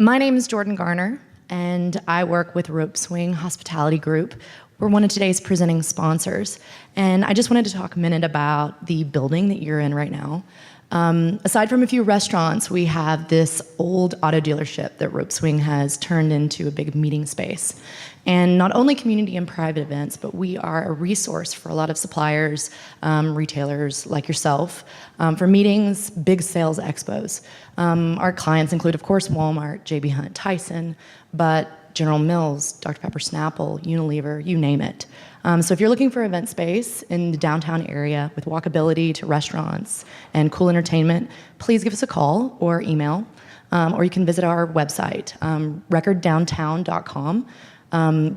My name is Jordan Garner, and I work with Rope Swing Hospitality Group. We're one of today's presenting sponsors, and I just wanted to talk a minute about the building that you're in right now. Aside from a few restaurants, we have this old auto dealership that Rope Swing has turned into a big meeting space. And not only community and private events, but we are a resource for a lot of suppliers, retailers like yourself, for meetings, big sales expos. Our clients include, of course, Walmart, J.B. Hunt, Tyson, but General Mills, Dr. Pepper Snapple, Unilever, you name it. So if you're looking for event space in the downtown area with walkability to restaurants and cool entertainment, please give us a call or email, or you can visit our website, recorddowntown.com,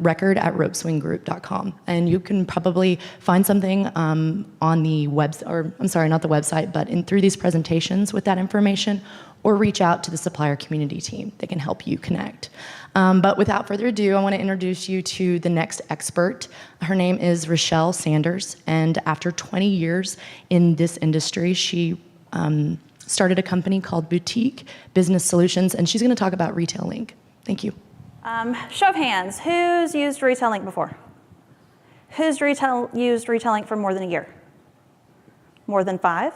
record@ropeswinggroup.com, and you can probably find something on the website, or I'm sorry, not the website, but through these presentations with that information, or reach out to the Supplier Community team. They can help you connect. But without further ado, I want to introduce you to the next expert. Her name is Rachelle Sanders, and after 20 years in this industry, she started a company called Boutique Business Solutions, and she's going to talk about Retail Link. Thank you. Show of hands, who's used Retail Link before? Who's used Retail Link for more than a year? More than 5?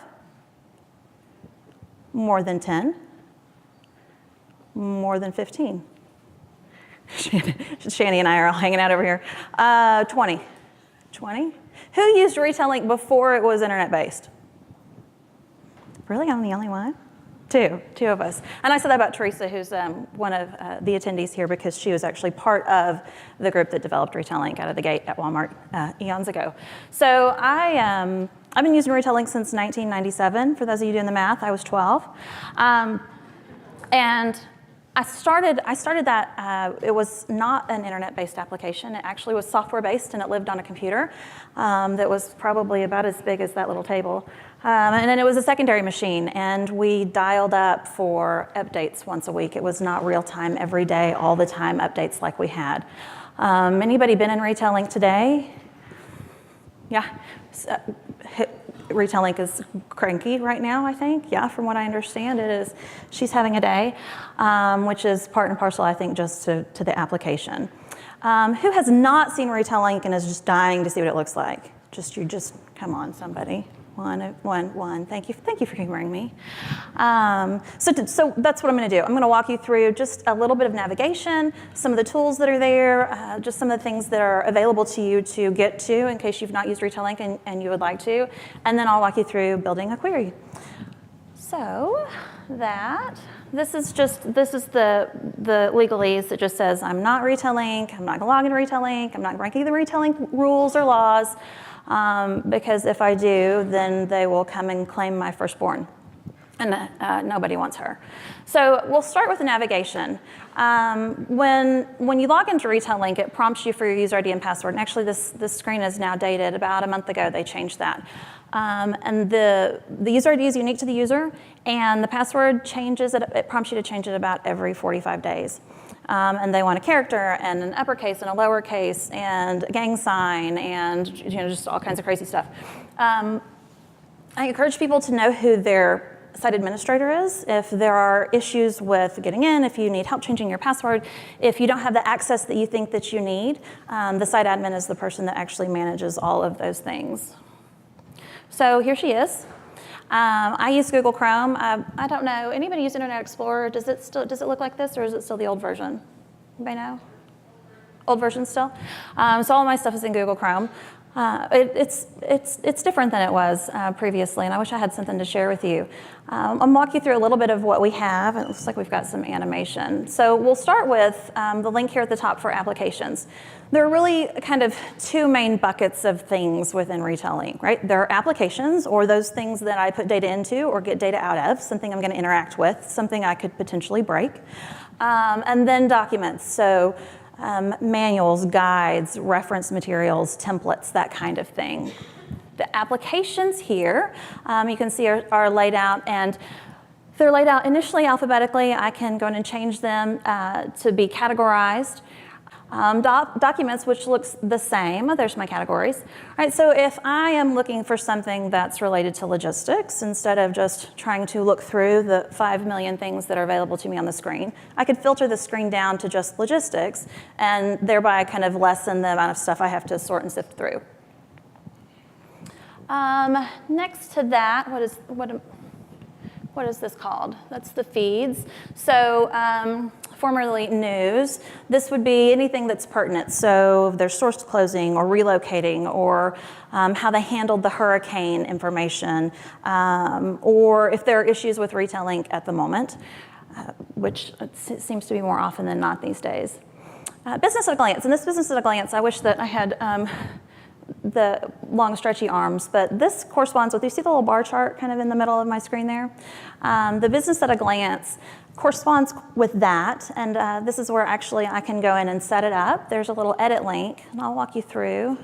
More than 10? More than 15? Shani and I are all hanging out over here. 20. 20? Who used Retail Link before it was internet-based? Really, I'm the only one? Two of us. And I said that about Teresa, who's one of the attendees here, because she was actually part of the group that developed Retail Link out of the gate at Walmart eons ago. So I've been using Retail Link since 1997. For those of you doing the math, I was 12. And I started that, it was not an internet-based application. It actually was software-based, and it lived on a computer that was probably about as big as that little table. And then it was a secondary machine, and we dialed up for updates once a week. It was not real-time, every day, all the time updates like we had. Anybody been in Retail Link today? Yeah. Retail Link is cranky right now, I think. Yeah, from what I understand, it is. She's having a day, which is part and parcel, I think, just to the application. Who has not seen Retail Link and is just dying to see what it looks like? Come on, somebody. One. Thank you for humoring me. So that's what I'm going to do. I'm going to walk you through just a little bit of navigation, some of the tools that are there, just some of the things that are available to you to get to in case you've not used Retail Link and you would like to, and then I'll walk you through building a query. So this is the legalese that just says I'm not Retail Link, I'm not going to log into Retail Link, I'm not breaking the Retail Link rules or laws. Because if I do, then they will come and claim my firstborn, and nobody wants her. So we'll start with the navigation. When you log into Retail Link, it prompts you for your user ID and password. And actually, this screen is now dated. About a month ago, they changed that. And the user ID is unique to the user, and the password changes. It prompts you to change it about every 45 days. And they want a character and an uppercase and a lowercase and a gang sign and just all kinds of crazy stuff. I encourage people to know who their site administrator is. If there are issues with getting in, if you need help changing your password, if you don't have the access that you think that you need, the site admin is the person that actually manages all of those things. So here she is. I use Google Chrome. I don't know. Anybody use Internet Explorer? Does it look like this, or is it still the old version? Anybody know? Old version still. So all my stuff is in Google Chrome. It's different than it was previously, and I wish I had something to share with you. I'll walk you through a little bit of what we have. It looks like we've got some animation. So we'll start with the link here at the top for applications. There are really kind of two main buckets of things within Retail Link, right? There are applications, or those things that I put data into or get data out of, something I'm going to interact with, something I could potentially break, and then documents. So manuals, guides, reference materials, templates, that kind of thing. The applications here, you can see are laid out, and they're laid out initially alphabetically. I can go in and change them to be categorized. Documents, which looks the same. There's my categories. All right, so if I am looking for something that's related to logistics, instead of just trying to look through the 5 million things that are available to me on the screen, I could filter the screen down to just logistics and thereby kind of lessen the amount of stuff I have to sort and sift through. Next to that, what is this called? That's the feeds. So formerly news, this would be anything that's pertinent. So their source closing or relocating, or how they handled the hurricane information, or if there are issues with Retail Inc. at the moment, which it seems to be more often than not these days. Business at a glance. In this business at a glance, I wish that I had the long stretchy arms, but this corresponds with, you see the little bar chart kind of in the middle of my screen there? The business at a glance corresponds with that, and this is where actually I can go in and set it up. There's a little edit link, and I'll walk you through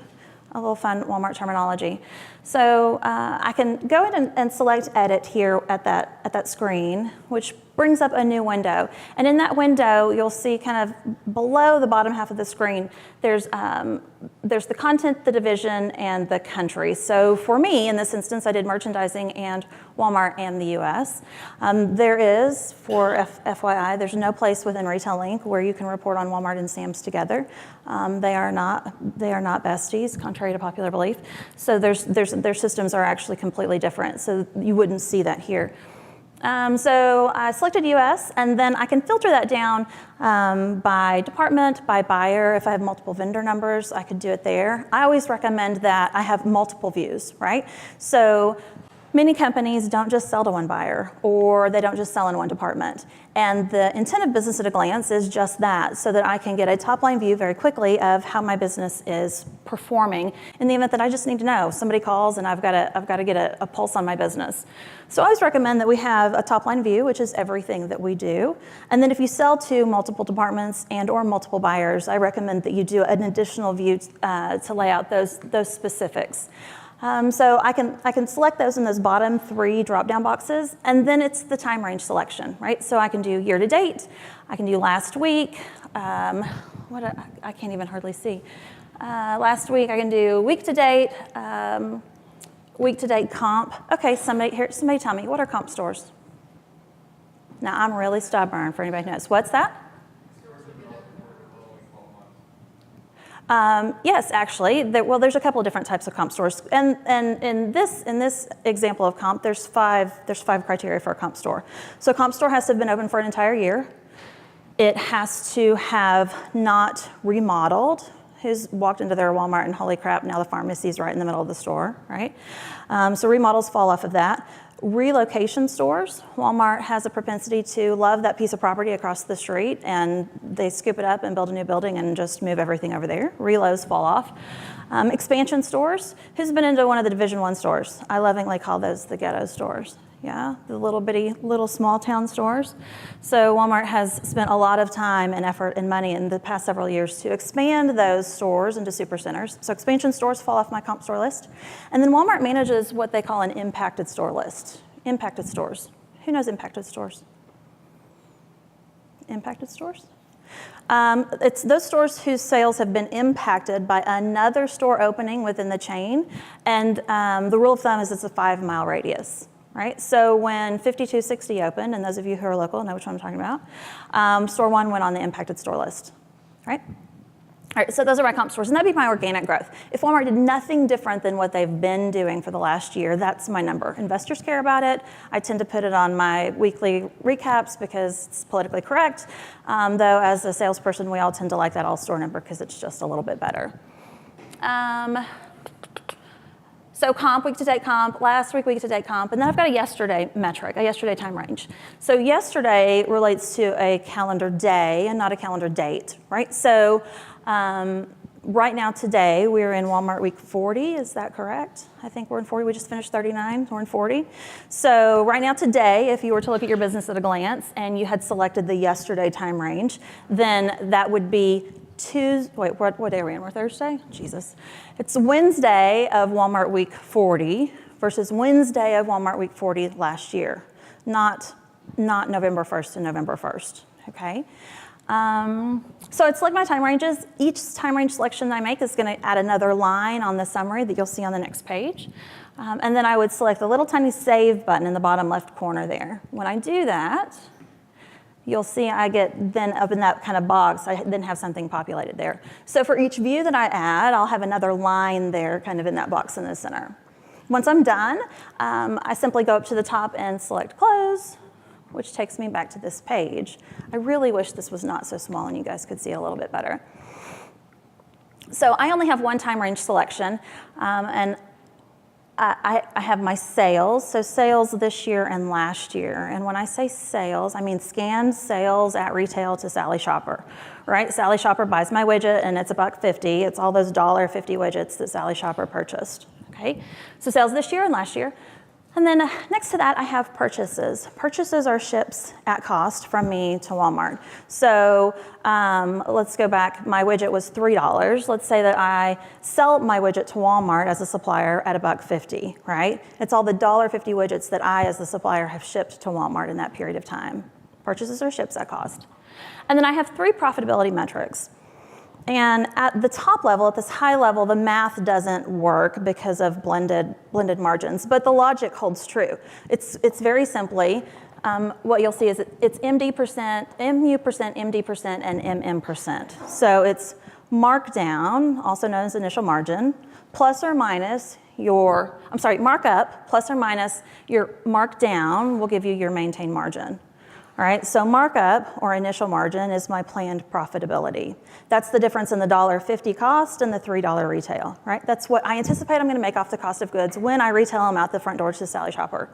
a little fun Walmart terminology. So I can go in and select edit here at that screen, which brings up a new window. And in that window, you'll see kind of below the bottom half of the screen, there's the content, the division, and the country. So for me, in this instance, I did merchandising and Walmart and the US. There is, for FYI, there's no place within Retail Inc. where you can report on Walmart and Sam's together. They are not besties, contrary to popular belief. So their systems are actually completely different. So you wouldn't see that here. So I selected US, and then I can filter that down by department, by buyer. If I have multiple vendor numbers, I could do it there. I always recommend that I have multiple views, right? So many companies don't just sell to one buyer, or they don't just sell in one department. And the intent of Business at a Glance is just that, so that I can get a top-line view very quickly of how my business is performing in the event that I just need to know. Somebody calls and I've got to get a pulse on my business. So I always recommend that we have a top-line view, which is everything that we do. And then if you sell to multiple departments and or multiple buyers, I recommend that you do an additional view to lay out those specifics. So I can select those in those bottom 3 drop-down boxes, and then it's the time range selection, right? So I can do year to date, I can do last week, I can't even hardly see. Last week I can do week to date comp. Okay, somebody tell me, what are comp stores? Now I'm really stubborn for anybody who knows. What's that? Yes, actually. There's a couple of different types of comp stores, and in this example of comp, there's five criteria for a comp store. So a comp store has to have been open for an entire year. It has to have not remodeled. Who's walked into their Walmart and holy crap, now the pharmacy's right in the middle of the store, right? So remodels fall off of that. Relocation stores, Walmart has a propensity to love that piece of property across the street, and they scoop it up and build a new building and just move everything over there. Relos fall off. Expansion stores, who's been into one of the Division I stores? I lovingly call those the ghetto stores. Yeah, the little bitty, little small town stores. So Walmart has spent a lot of time and effort and money in the past several years to expand those stores into supercenters. So expansion stores fall off my comp store list. And then Walmart manages what they call an impacted store list. Impacted stores. Who knows impacted stores? Impacted stores? It's those stores whose sales have been impacted by another store opening within the chain. And the rule of thumb is it's a 5-mile radius. Right? So when 5260 opened, and those of you who are local know which one I'm talking about, store 1 went on the impacted store list, right? All right, so those are my comp stores, and that'd be my organic growth. If Walmart did nothing different than what they've been doing for the last year, that's my number. Investors care about it. I tend to put it on my weekly recaps because it's politically correct, though as a salesperson, we all tend to like that all-store number because it's just a little bit better. So comp, week-to-date comp, last week to date comp, and then I've got a yesterday metric, a yesterday time range. So yesterday relates to a calendar day and not a calendar date, right? So right now today, we're in Walmart week 40, is that correct? I think we're in 40, we just finished 39, we're in 40. So right now today, if you were to look at your business at a glance and you had selected the yesterday time range, then that would be Tuesday, what day are we in? We're Thursday? Jesus. It's Wednesday of Walmart week 40 versus Wednesday of Walmart week 40 last year, not November 1st to November 1st, okay? So I select my time ranges. Each time range selection that I make is going to add another line on the summary that you'll see on the next page. And then I would select the little tiny save button in the bottom left corner there. When I do that, you'll see I get then up in that kind of box, I then have something populated there. So for each view that I add, I'll have another line there kind of in that box in the center. Once I'm done, I simply go up to the top and select close, which takes me back to this page. I really wish this was not so small and you guys could see a little bit better. So I only have one time range selection, and I have my sales, so sales this year and last year. And when I say sales, I mean scanned sales at retail to Sally Shopper, right? Sally Shopper buys my widget and it's $1.50. It's all those $1.50 widgets that Sally Shopper purchased, okay? So sales this year and last year. And then next to that, I have purchases. Purchases are ships at cost from me to Walmart. So let's go back. My widget was $3. Let's say that I sell my widget to Walmart as a supplier at $1.50, right? It's all the $1.50 widgets that I, as the supplier, have shipped to Walmart in that period of time. Purchases are ships at cost. And then I have 3 profitability metrics. And at the top level, at this high level, the math doesn't work because of blended margins, but the logic holds true. It's very simply, what you'll see is it's MD percent, MU percent, MD percent, and MM percent. So it's markdown, also known as initial margin, plus or minus your, markup plus or minus your markdown will give you your maintained margin. All right, so markup or initial margin is my planned profitability. That's the difference in the $1.50 cost and the $3 retail, right? That's what I anticipate I'm gonna make off the cost of goods when I retail them out the front door to Sally Shopper.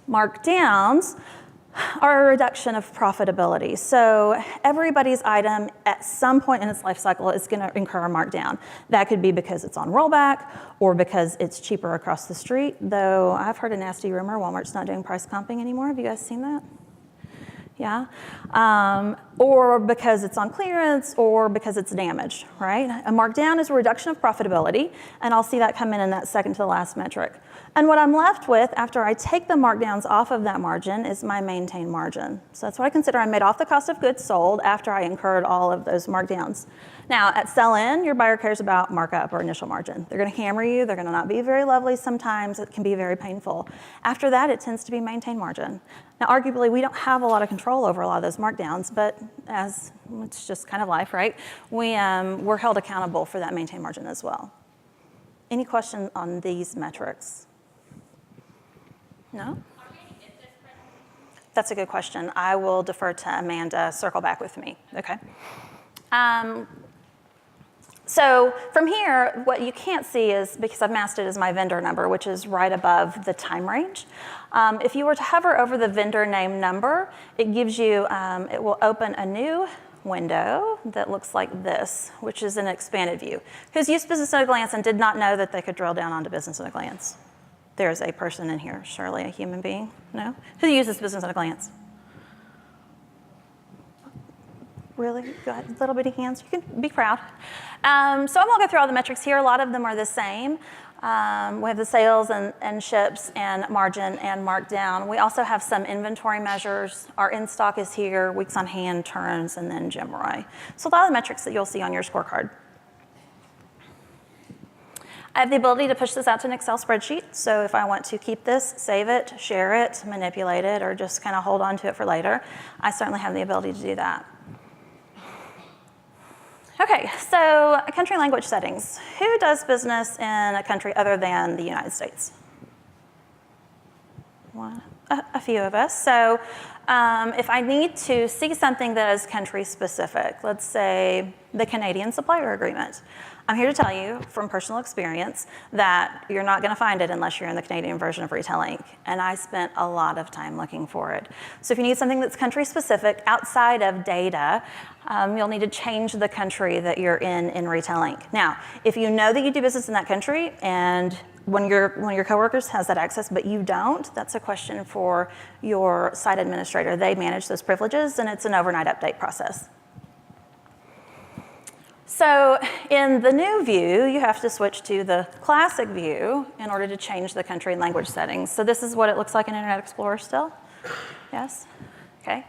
Markdowns are a reduction of profitability. So everybody's item at some point in its life cycle is gonna incur a markdown. That could be because it's on rollback or because it's cheaper across the street, though I've heard a nasty rumor Walmart's not doing price comping anymore. Have you guys seen that? Yeah, or because it's on clearance or because it's damaged, right? A markdown is a reduction of profitability, and I'll see that come in that second to the last metric. And what I'm left with after I take the markdowns off of that margin is my maintained margin. So that's what I consider I made off the cost of goods sold after I incurred all of those markdowns. Now, at sell-in, your buyer cares about markup or initial margin. They're gonna hammer you, they're gonna not be very lovely sometimes, it can be very painful. After that, it tends to be maintained margin. Now, arguably, we don't have a lot of control over a lot of those markdowns, but as it's just kind of life, right? We're held accountable for that maintained margin as well. Any question on these metrics? No? That's a good question. I will defer to Amanda, circle back with me, okay? So from here, what you can't see is, because I've masked it as my vendor number, which is right above the time range. If you were to hover over the vendor name number, it gives you, it will open a new window that looks like this, which is an expanded view. Who's used Business at a Glance and did not know that they could drill down onto Business at a Glance? There's a person in here, surely a human being, no? Who uses Business at a Glance? Really? Got little bitty hands? You can be proud. So I won't go through all the metrics here. A lot of them are the same. We have the sales and ships and margin and markdown. We also have some inventory measures. Our in-stock is here, weeks on hand, turns, and then GMROI. So a lot of the metrics that you'll see on your scorecard. I have the ability to push this out to an Excel spreadsheet. So if I want to keep this, save it, share it, manipulate it, or just kind of hold on to it for later, I certainly have the ability to do that. Okay, so country language settings. Who does business in a country other than the United States? A few of us. So if I need to see something that is country specific, let's say the Canadian Supplier Agreement, I'm here to tell you from personal experience that you're not gonna find it unless you're in the Canadian version of Retail Inc. And I spent a lot of time looking for it. So if you need something that's country specific outside of data, you'll need to change the country that you're in Retail Inc. Now, if you know that you do business in that country and one of your coworkers has that access, but you don't, that's a question for your site administrator. They manage those privileges, and it's an overnight update process. So in the new view, you have to switch to the classic view in order to change the country and language settings. So this is what it looks like in Internet Explorer still. Yes? okay?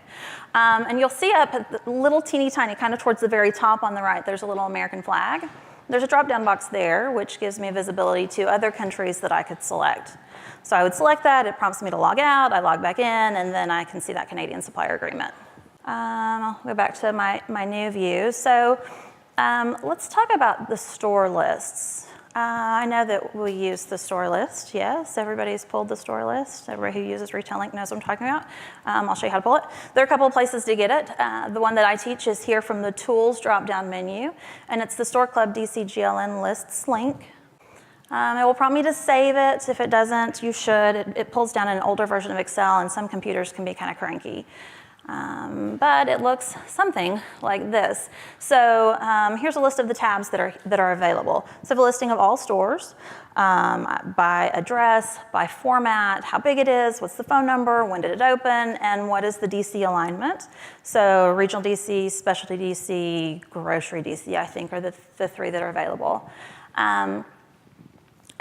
And you'll see up at the little teeny tiny, kind of towards the very top on the right, there's a little American flag. There's a drop-down box there, which gives me visibility to other countries that I could select. So I would select that, it prompts me to log out, I log back in, and then I can see that Canadian supplier agreement. I'll go back to my new view. So let's talk about the store lists. I know that we use the store list, yes. Everybody's pulled the store list. Everybody who uses RetailLink knows what I'm talking about. I'll show you how to pull it. There are a couple of places to get it. The one that I teach is here from the Tools drop-down menu, and it's the Store Club DCGLN lists link. It will prompt me to save it. If it doesn't, you should. It pulls down an older version of Excel, and some computers can be kind of cranky. But it looks something like this. So here's a list of the tabs that are available. So the listing of all stores, by address, by format, how big it is, what's the phone number, when did it open, and what is the DC alignment. So regional DC, specialty DC, grocery DC, I think are the three that are available.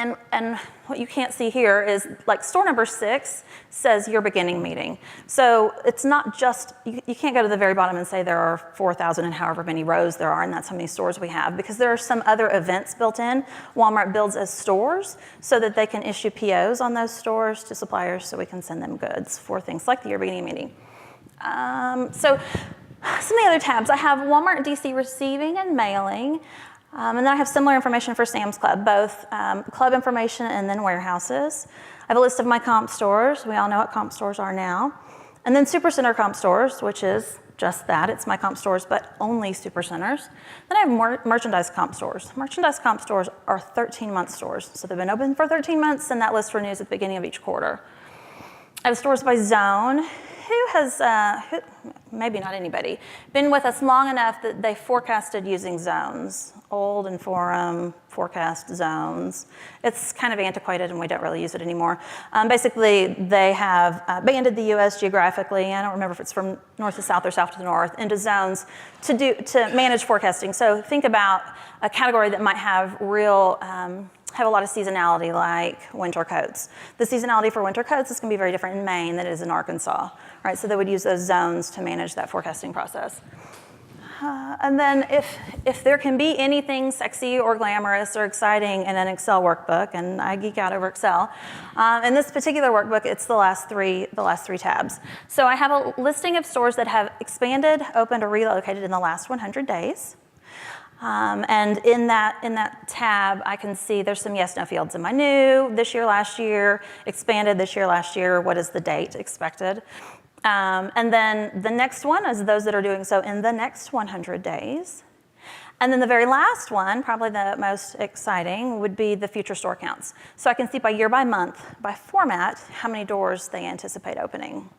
And what you can't see here is, like, store number 6 says your beginning meeting. So it's not just, you can't go to the very bottom and say there are 4,000 and however many rows there are, and that's how many stores we have, because there are some other events built in. Walmart builds as stores so that they can issue POs on those stores to suppliers so we can send them goods for things like the your beginning meeting. So some of the other tabs, I have Walmart DC receiving and mailing. And then I have similar information for Sam's Club, both club information and then warehouses. I have a list of my comp stores. We all know what comp stores are now. And then Supercenter comp stores, which is just that. It's my comp stores, but only Supercenters. Then I have merchandise comp stores. Merchandise comp stores are 13-month stores. So they've been open for 13 months, and that list renews at the beginning of each quarter. I have stores by zone. Who has, maybe not anybody, been with us long enough that they forecasted using zones? Old and forum, forecast zones. It's kind of antiquated and we don't really use it anymore. Basically, they have banded the US geographically, I don't remember if it's from north to south or south to north, into zones to manage forecasting. So think about a category that might have have a lot of seasonality, like winter coats. The seasonality for winter coats is going to be very different in Maine than it is in Arkansas, right? So they would use those zones to manage that forecasting process. And then if there can be anything sexy or glamorous or exciting in an Excel workbook, and I geek out over Excel, in this particular workbook, it's the last three tabs. So I have a listing of stores that have expanded, opened, or relocated in the last 100 days. And in that tab, I can see there's some yes, no fields. Am I new? This year, last year, expanded this year, last year. What is the date expected? And then the next one is those that are doing so in the next 100 days. And then the very last one, probably the most exciting, would be the future store counts. So I can see by year, by month, by format, how many doors they anticipate opening.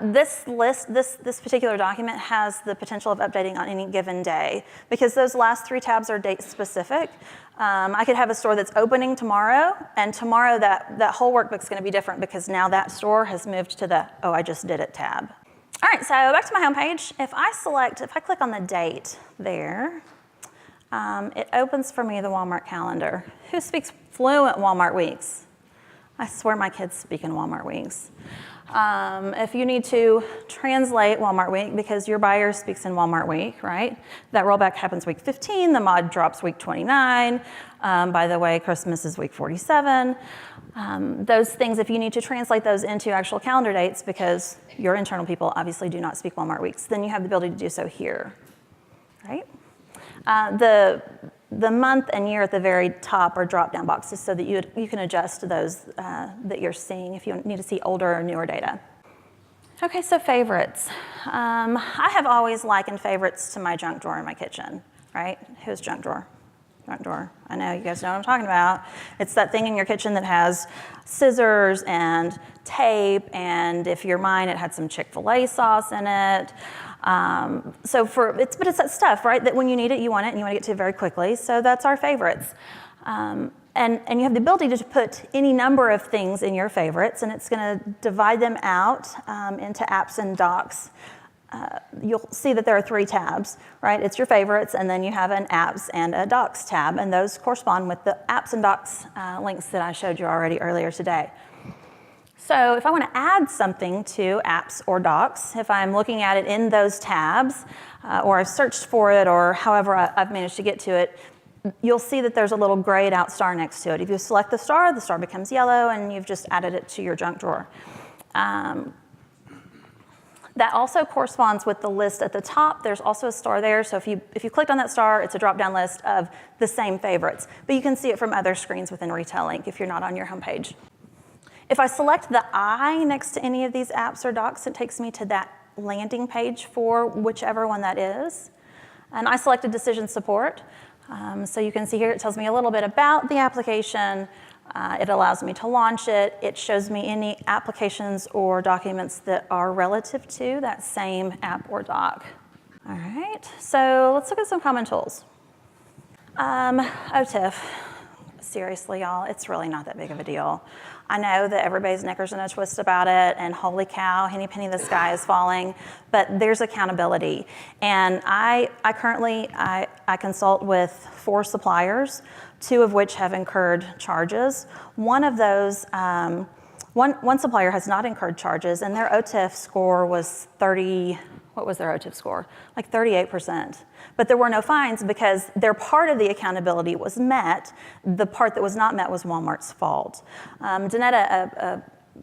This list, this particular document has the potential of updating on any given day, because those last 3 tabs are date specific. I could have a store that's opening tomorrow, and tomorrow that whole workbook's gonna be different because now that store has moved to the, oh, I just did it tab. All right, so back to my homepage. If I click on the date there, it opens for me the Walmart calendar. Who speaks fluent Walmart weeks? I swear my kids speak in Walmart weeks. If you need to translate Walmart week because your buyer speaks in Walmart week, right? That rollback happens week 15, the mod drops week 29. By the way, Christmas is week 47. Those things, if you need to translate those into actual calendar dates because your internal people obviously do not speak Walmart weeks, then you have the ability to do so here, right? The month and year at the very top are drop-down boxes so that you can adjust those that you're seeing if you need to see older or newer data. Okay, so favorites. I have always likened favorites to my junk drawer in my kitchen, right? Who's junk drawer? Junk drawer. I know you guys know what I'm talking about. It's that thing in your kitchen that has scissors and tape, and if you're mine, it had some Chick-fil-A sauce in it. But it's that stuff, right, that when you need it, you want it, and you want to get to it very quickly. So that's our favorites. And you have the ability to put any number of things in your favorites, and it's going to divide them out into apps and docs. You'll see that there are 3 tabs, right? It's your favorites, and then you have an apps and a docs tab, and those correspond with the apps and docs links that I showed you already earlier today. So if I want to add something to apps or docs, if I'm looking at it in those tabs, or I've searched for it, or however I've managed to get to it, you'll see that there's a little grayed out star next to it. If you select the star becomes yellow, and you've just added it to your junk drawer. That also corresponds with the list at the top. There's also a star there, so if you clicked on that star, it's a drop-down list of the same favorites. But you can see it from other screens within RetailLink if you're not on your homepage. If I select the I next to any of these apps or docs, it takes me to that landing page for whichever one that is. And I selected decision support. So you can see here it tells me a little bit about the application. It allows me to launch it. It shows me any applications or documents that are relative to that same app or doc. All right, so let's look at some common tools. OTIF, seriously, y'all, it's really not that big of a deal. I know that everybody's knickers in a twist about it, and holy cow, henny penny, the sky is falling, but there's accountability. And I currently consult with 4 suppliers, 2 of which have incurred charges. One of those, one supplier has not incurred charges, and their OTIF score was 30, what was their OTIF score? Like 38%. But there were no fines because their part of the accountability was met. The part that was not met was Walmart's fault. Danetta, a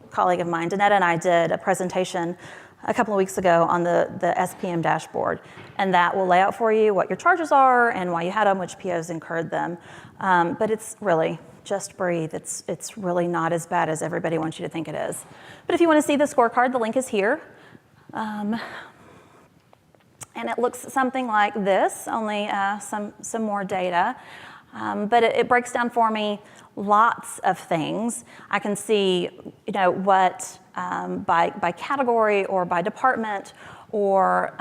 colleague of mine, Danetta and I did a presentation a couple of weeks ago on the SPM dashboard, and that will lay out for you what your charges are and why you had them, which POs incurred them. But it's really, just breathe. It's really not as bad as everybody wants you to think it is. But if you want to see the scorecard, the link is here. And it looks something like this, only some more data. But it breaks down for me lots of things. I can see, what by category or by department or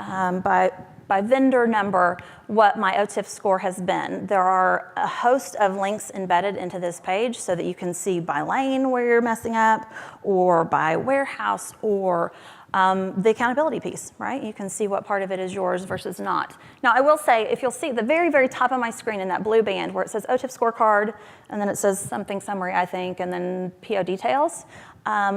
by vendor number, what my OTIF score has been. There are a host of links embedded into this page so that you can see by lane where you're messing up, or by warehouse, or the accountability piece, right? You can see what part of it is yours versus not. Now, I will say, if you'll see at the very, very top of my screen in that blue band where it says OTIF scorecard, and then it says something summary, I think, and then PO details,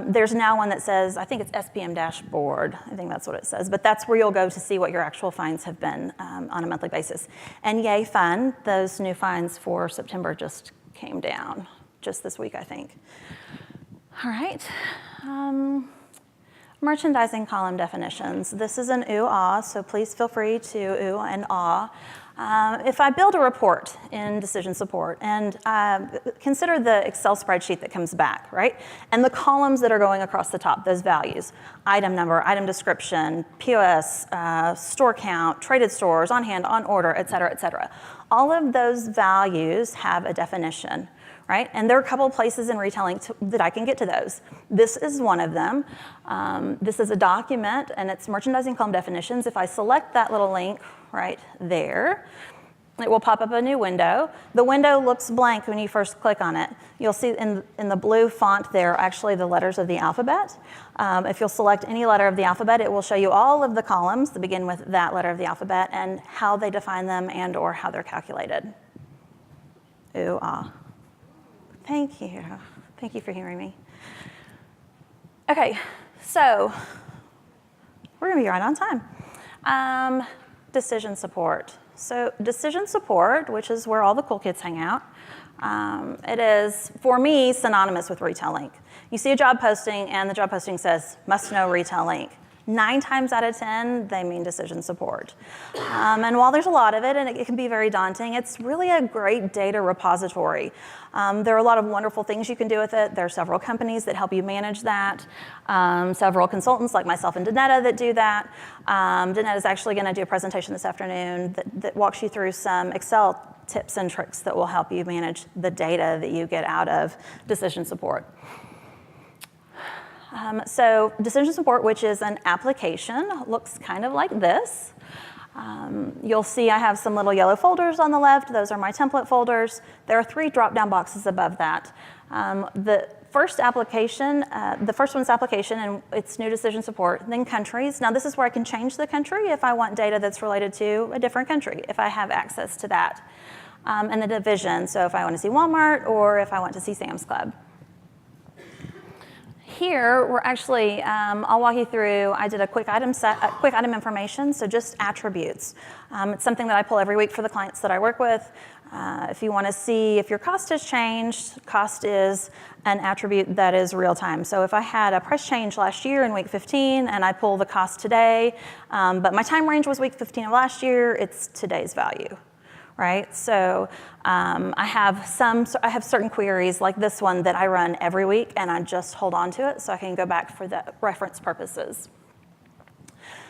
there's now one that says, I think it's SPM dashboard. I think that's what it says. But that's where you'll go to see what your actual fines have been on a monthly basis. And yay, fun, those new fines for September just came down just this week, I think. All right. Merchandising column definitions. This is an ooh-ah, so please feel free to ooh and ah. If I build a report in decision support and consider the Excel spreadsheet that comes back, right? And the columns that are going across the top, those values, item number, item description, POS, store count, traded stores, on hand, on order, et cetera, et cetera. All of those values have a definition, right? And there are a couple of places in RetailLink that I can get to those. This is one of them. This is a document, and it's merchandising column definitions. If I select that little link right there, it will pop up a new window. The window looks blank when you first click on it. You'll see in the blue font there actually the letters of the alphabet. If you'll select any letter of the alphabet, it will show you all of the columns that begin with that letter of the alphabet and how they define them and or how they're calculated. Ooh, ah. Thank you. Thank you for hearing me. Okay, so we're gonna be right on time. Decision support. So decision support, which is where all the cool kids hang out, it is, for me, synonymous with RetailLink. You see a job posting and the job posting says, must know RetailLink. 9 times out of 10, they mean decision support. And while there's a lot of it, and it can be very daunting, it's really a great data repository. There are a lot of wonderful things you can do with it. There are several companies that help you manage that. Several consultants like myself and Danetta that do that. Danetta is actually gonna do a presentation this afternoon that walks you through some Excel tips and tricks that will help you manage the data that you get out of decision support. So decision support, which is an application, looks kind of like this. You'll see I have some little yellow folders on the left. Those are my template folders. There are 3 drop-down boxes above that. The first application, the first one's application, and it's new decision support, then countries. Now this is where I can change the country if I want data that's related to a different country, if I have access to that. And the division, so if I want to see Walmart or if I want to see Sam's Club. Here, we're actually, I'll walk you through, I did a quick item information, so just attributes. It's something that I pull every week for the clients that I work with. If you want to see if your cost has changed, cost is an attribute that is real time. So if I had a price change last year in week 15 and I pull the cost today, but my time range was week 15 of last year, it's today's value, right? So I have certain queries like this one that I run every week, and I just hold on to it so I can go back for the reference purposes.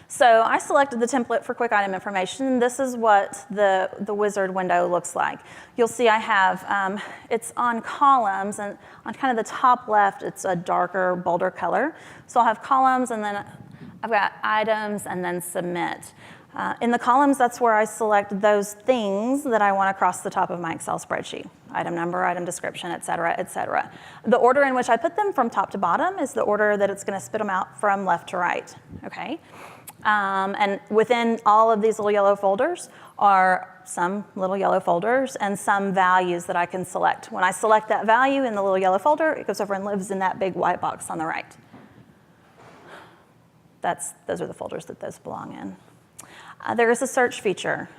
So I selected the template for quick item information. This is what the wizard window looks like. You'll see I have, it's on columns, and on kind of the top left, it's a darker, bolder color. So I'll have columns, and then I've got items, and then submit. In the columns, that's where I select those things that I want across the top of my Excel spreadsheet. Item number, item description, et cetera, et cetera. The order in which I put them from top to bottom is the order that it's going to spit them out from left to right, okay? And within all of these little yellow folders are some little yellow folders and some values that I can select. When I select that value in the little yellow folder, it goes over and lives in that big white box on the right. Those are the folders that those belong in. There is a search feature.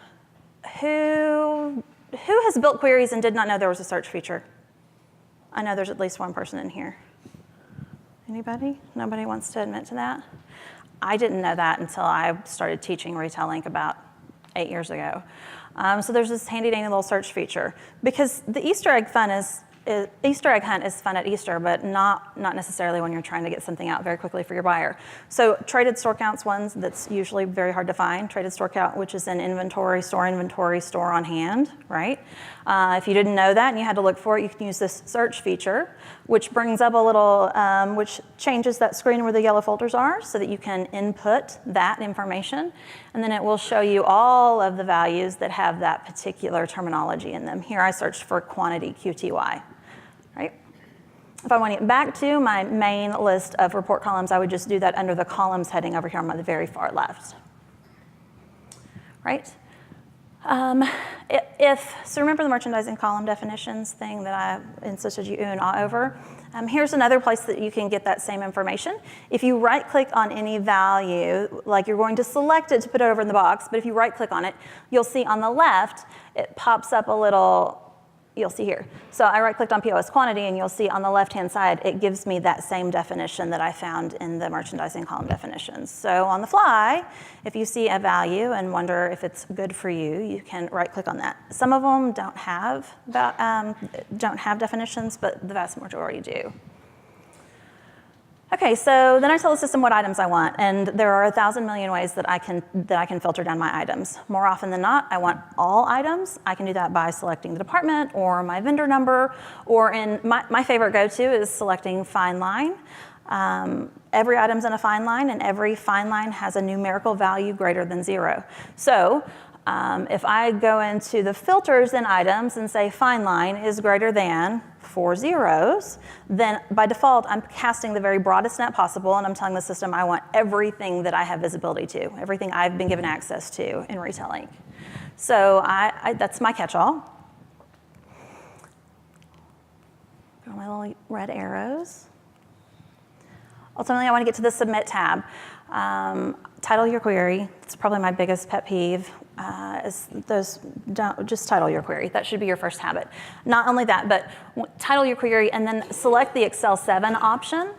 Who has built queries and did not know there was a search feature? I know there's at least one person in here. Anybody? Nobody wants to admit to that? I didn't know that until I started teaching Retail Inc. about 8 years ago. So there's this handy dandy little search feature, because the Easter egg hunt is fun at Easter, but not necessarily when you're trying to get something out very quickly for your buyer. So traded store count's one that's usually very hard to find. Traded store count, which is an inventory, store on hand, right? If you didn't know that and you had to look for it, you can use this search feature, which brings up a little, which changes that screen where the yellow folders are so that you can input that information, and then it will show you all of the values that have that particular terminology in them. Here I searched for quantity, QTY. Right? If I want to get back to my main list of report columns, I would just do that under the columns heading over here on the very far left. Right? So remember the merchandising column definitions thing that I insisted you and ah over? Here's another place that you can get that same information. If you right-click on any value, like you're going to select it to put it over in the box, but if you right-click on it, you'll see on the left, it pops up a little, you'll see here. So I right-clicked on POS quantity, and you'll see on the left-hand side, it gives me that same definition that I found in the merchandising column definitions. So on the fly, if you see a value and wonder if it's good for you, you can right-click on that. Some of them don't have definitions, but the vast majority do. Okay, so then I tell the system what items I want, and there are 1,000 million ways that I can filter down my items. More often than not, I want all items. I can do that by selecting the department or my vendor number, or in my favorite go-to is selecting fine line. Every item's in a fine line, and every fine line has a numerical value greater than 0. So if I go into the filters in items and say fine line is greater than 4 zeros, then by default, I'm casting the very broadest net possible, and I'm telling the system I want everything that I have visibility to, everything I've been given access to in Retail Inc. So that's my catch-all. Go to my little red arrows. Ultimately, I want to get to the Submit tab. Title your query. It's probably my biggest pet peeve. Don't just title your query. That should be your first habit. Not only that, but title your query and then select the Excel 7 option.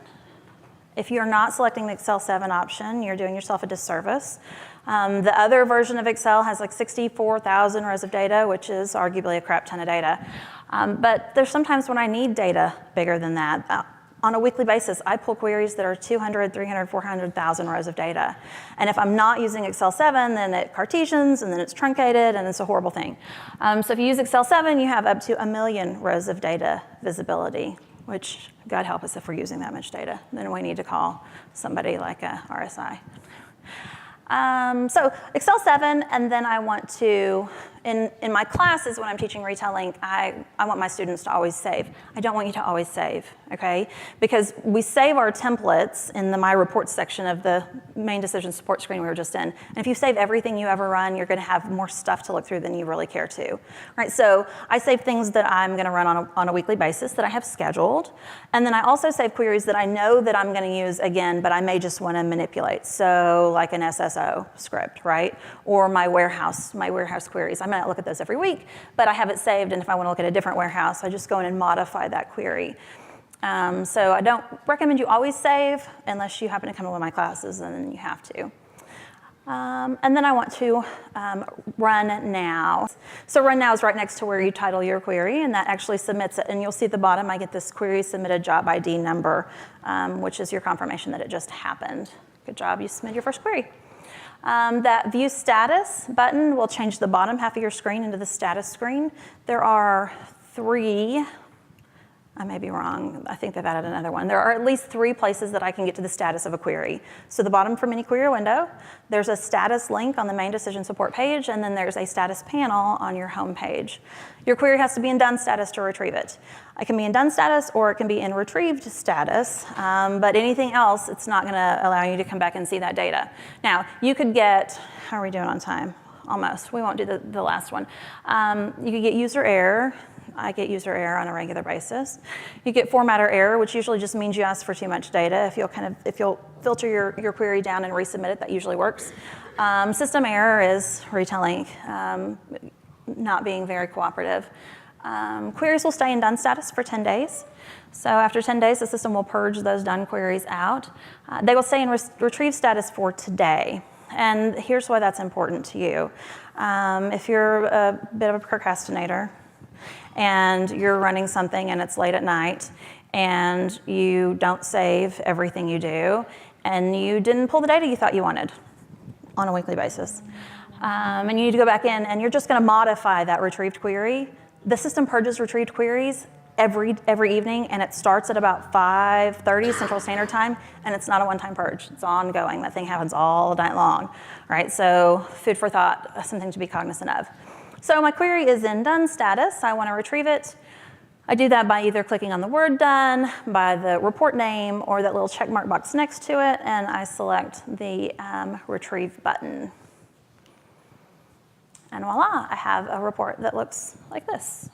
If you're not selecting the Excel 7 option, you're doing yourself a disservice. The other version of Excel has like 64,000 rows of data, which is arguably a crap ton of data. But there's sometimes when I need data bigger than that. On a weekly basis, I pull queries that are 200, 300, 400,000 rows of data. And if I'm not using Excel 7, then it Cartesians, and then it's truncated, and it's a horrible thing. So if you use Excel 7, you have up to 1 million rows of data visibility, which, God help us if we're using that much data. Then we need to call somebody like a RSI. So Excel 7, and then I want to in my classes when I'm teaching Retail Link, I want my students to always save. I don't want you to always save, okay? Because we save our templates in the My Reports section of the main decision support screen we were just in. And if you save everything you ever run, you're gonna have more stuff to look through than you really care to. All right, so I save things that I'm gonna run on a weekly basis that I have scheduled. And then I also save queries that I know that I'm gonna use again, but I may just wanna manipulate. So like an SSO script, right? Or my warehouse queries. I may not look at those every week, but I have it saved, and if I want to look at a different warehouse, I just go in and modify that query. So I don't recommend you always save unless you happen to come to one of my classes, and then you have to. And then I want to run now. So run now is right next to where you title your query, and that actually submits it. And you'll see at the bottom, I get this query submitted job ID number, which is your confirmation that it just happened. Good job, you submitted your first query. That view status button will change the bottom half of your screen into the status screen. There are 3, I may be wrong, I think they've added another one. There are at least 3 places that I can get to the status of a query. So the bottom from any query window, there's a status link on the main decision support page, and then there's a status panel on your home page. Your query has to be in done status to retrieve it. It can be in done status or it can be in retrieved status, but anything else, it's not gonna allow you to come back and see that data. Now, you could get, how are we doing on time? Almost, we won't do the last one. You could get user error. I get user error on a regular basis. You get formatter error, which usually just means you ask for too much data. If you'll filter your query down and resubmit it, that usually works. System error is Retail Link not being very cooperative. Queries will stay in done status for 10 days. So after 10 days, the system will purge those done queries out. They will stay in retrieve status for today. And here's why that's important to you. If you're a bit of a procrastinator, and you're running something and it's late at night, and you don't save everything you do, and you didn't pull the data you thought you wanted on a weekly basis, and you need to go back in and you're just gonna modify that retrieved query. The system purges retrieved queries every evening, and it starts at about 5:30 Central Standard Time, and it's not a one-time purge. It's ongoing. That thing happens all night long, right? So food for thought, something to be cognizant of. So my query is in done status. I want to retrieve it. I do that by either clicking on the word done, by the report name, or that little check mark box next to it, and I select the retrieve button. And voila, I have a report that looks like this.